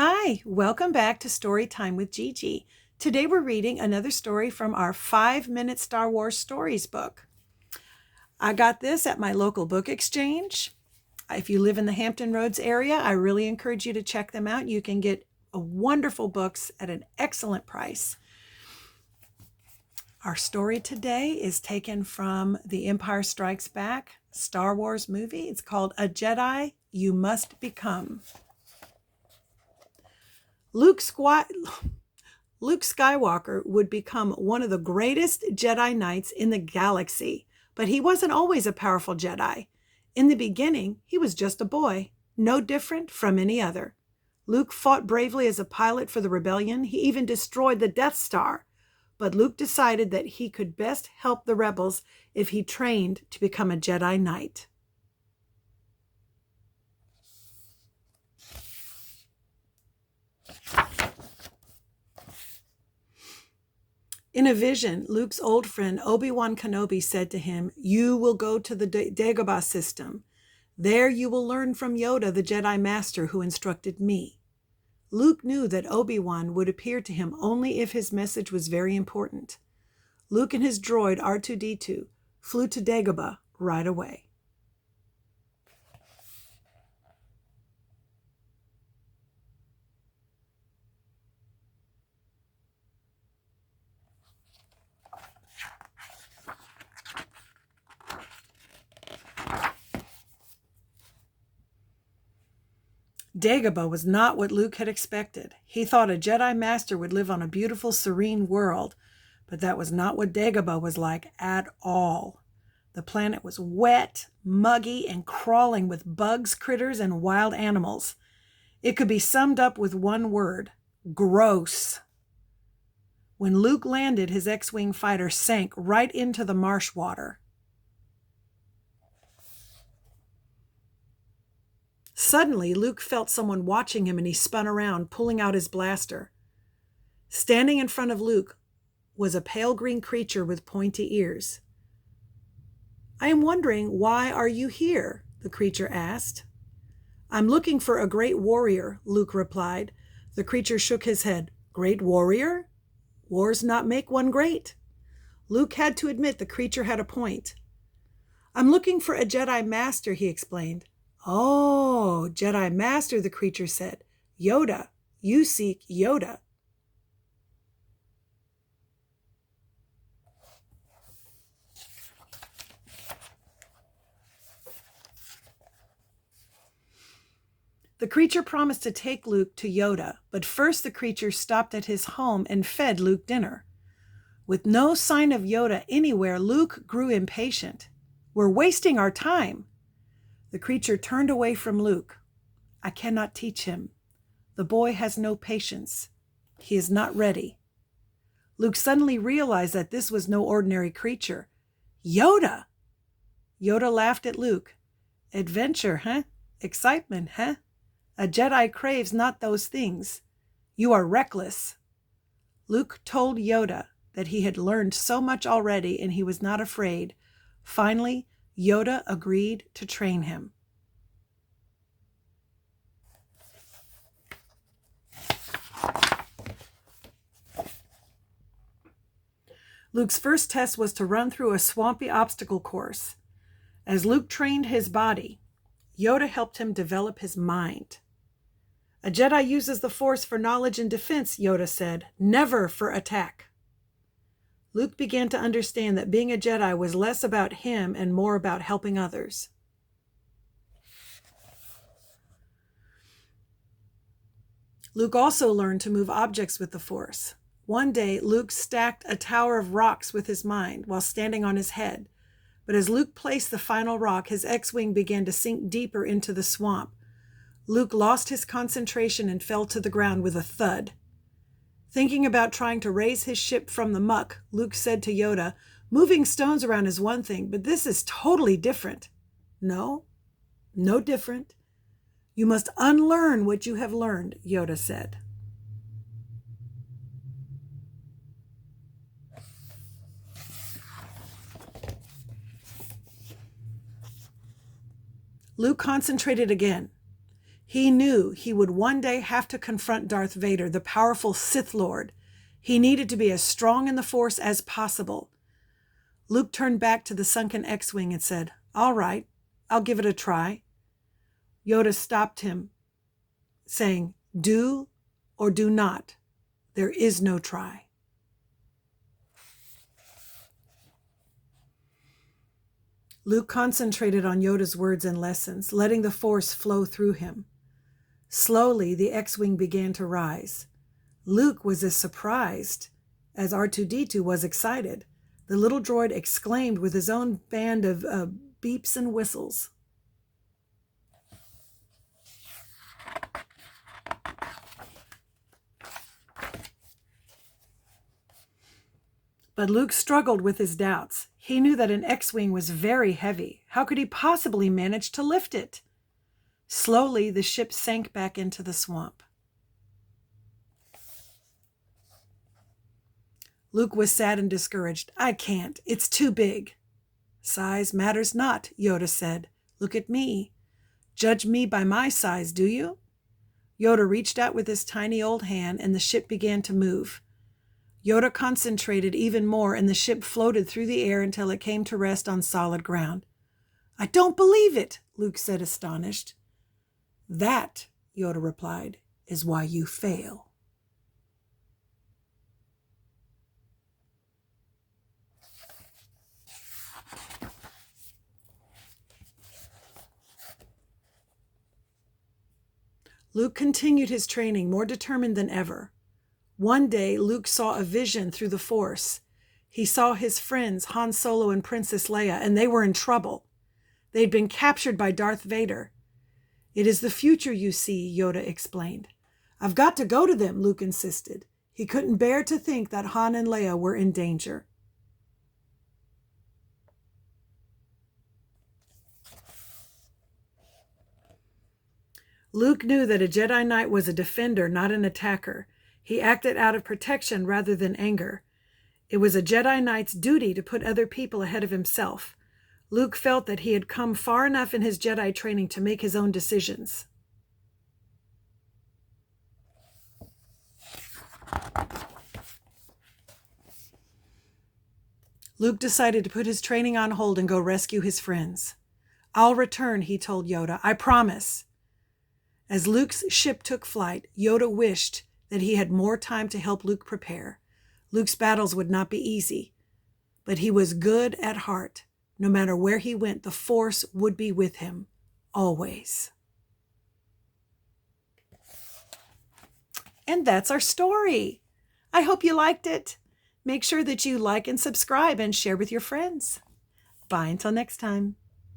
Hi, welcome back to Story Time with Gigi. Today we're reading another story from our 5-minute Star Wars stories book. I got this at my local book exchange. If you live in the Hampton Roads area, I really encourage you to check them out. You can get wonderful books at an excellent price. Our story today is taken from The Empire Strikes Back Star Wars movie. It's called A Jedi You Must Become. Luke Skywalker would become one of the greatest Jedi Knights in the galaxy, but he wasn't always a powerful Jedi. In the beginning, he was just a boy, no different from any other. Luke fought bravely as a pilot for the rebellion. He even destroyed the Death Star. But Luke decided that he could best help the rebels if he trained to become a Jedi Knight. In a vision, Luke's old friend Obi-Wan Kenobi said to him, "You will go to the Dagobah system. There you will learn from Yoda, the Jedi Master who instructed me." Luke knew that Obi-Wan would appear to him only if his message was very important. Luke and his droid R2-D2 flew to Dagobah right away. Dagobah was not what Luke had expected. He thought a Jedi Master would live on a beautiful, serene world, but that was not what Dagobah was like at all. The planet was wet, muggy, and crawling with bugs, critters, and wild animals. It could be summed up with one word: gross. When Luke landed, his X-Wing fighter sank right into the marsh water. Suddenly, Luke felt someone watching him and he spun around, pulling out his blaster. Standing in front of Luke was a pale green creature with pointy ears. "I am wondering, why are you here?" the creature asked. "I'm looking for a great warrior," Luke replied. The creature shook his head. "Great warrior? Wars not make one great." Luke had to admit the creature had a point. "I'm looking for a Jedi Master," he explained. "Oh, Jedi Master," the creature said. "Yoda. You seek Yoda." The creature promised to take Luke to Yoda, but first the creature stopped at his home and fed Luke dinner. With no sign of Yoda anywhere, Luke grew impatient. "We're wasting our time." The creature turned away from Luke. "I cannot teach him. The boy has no patience. He is not ready." Luke suddenly realized that this was no ordinary creature. Yoda! Yoda laughed at Luke. "Adventure, huh? Excitement, huh? A Jedi craves not those things. You are reckless." Luke told Yoda that he had learned so much already and he was not afraid. Finally, Yoda agreed to train him. Luke's first test was to run through a swampy obstacle course. As Luke trained his body, Yoda helped him develop his mind. "A Jedi uses the Force for knowledge and defense," Yoda said, "never for attack." Luke began to understand that being a Jedi was less about him and more about helping others. Luke also learned to move objects with the Force. One day, Luke stacked a tower of rocks with his mind while standing on his head. But as Luke placed the final rock, his X-Wing began to sink deeper into the swamp. Luke lost his concentration and fell to the ground with a thud. Thinking about trying to raise his ship from the muck, Luke said to Yoda, "Moving stones around is one thing, but this is totally different." "No, no different. You must unlearn what you have learned," Yoda said. Luke concentrated again. He knew he would one day have to confront Darth Vader, the powerful Sith Lord. He needed to be as strong in the Force as possible. Luke turned back to the sunken X-Wing and said, "All right, I'll give it a try." Yoda stopped him, saying, "Do or do not. There is no try." Luke concentrated on Yoda's words and lessons, letting the Force flow through him. Slowly, the X-Wing began to rise. Luke was as surprised as R2-D2 was excited. The little droid exclaimed with his own band of beeps and whistles. But Luke struggled with his doubts. He knew that an X-Wing was very heavy. How could he possibly manage to lift it? Slowly, the ship sank back into the swamp. Luke was sad and discouraged. "I can't. It's too big." "Size matters not," Yoda said. "Look at me. Judge me by my size, do you?" Yoda reached out with his tiny old hand, and the ship began to move. Yoda concentrated even more, and the ship floated through the air until it came to rest on solid ground. "I don't believe it," Luke said, astonished. "That," Yoda replied, "is why you fail." Luke continued his training, more determined than ever. One day, Luke saw a vision through the Force. He saw his friends, Han Solo and Princess Leia, and they were in trouble. They'd been captured by Darth Vader. "It is the future, you see," Yoda explained. "I've got to go to them," Luke insisted. He couldn't bear to think that Han and Leia were in danger. Luke knew that a Jedi Knight was a defender, not an attacker. He acted out of protection rather than anger. It was a Jedi Knight's duty to put other people ahead of himself. Luke felt that he had come far enough in his Jedi training to make his own decisions. Luke decided to put his training on hold and go rescue his friends. "I'll return," he told Yoda. "I promise." As Luke's ship took flight, Yoda wished that he had more time to help Luke prepare. Luke's battles would not be easy, but he was good at heart. No matter where he went, the Force would be with him, always. And that's our story. I hope you liked it. Make sure that you like and subscribe and share with your friends. Bye until next time.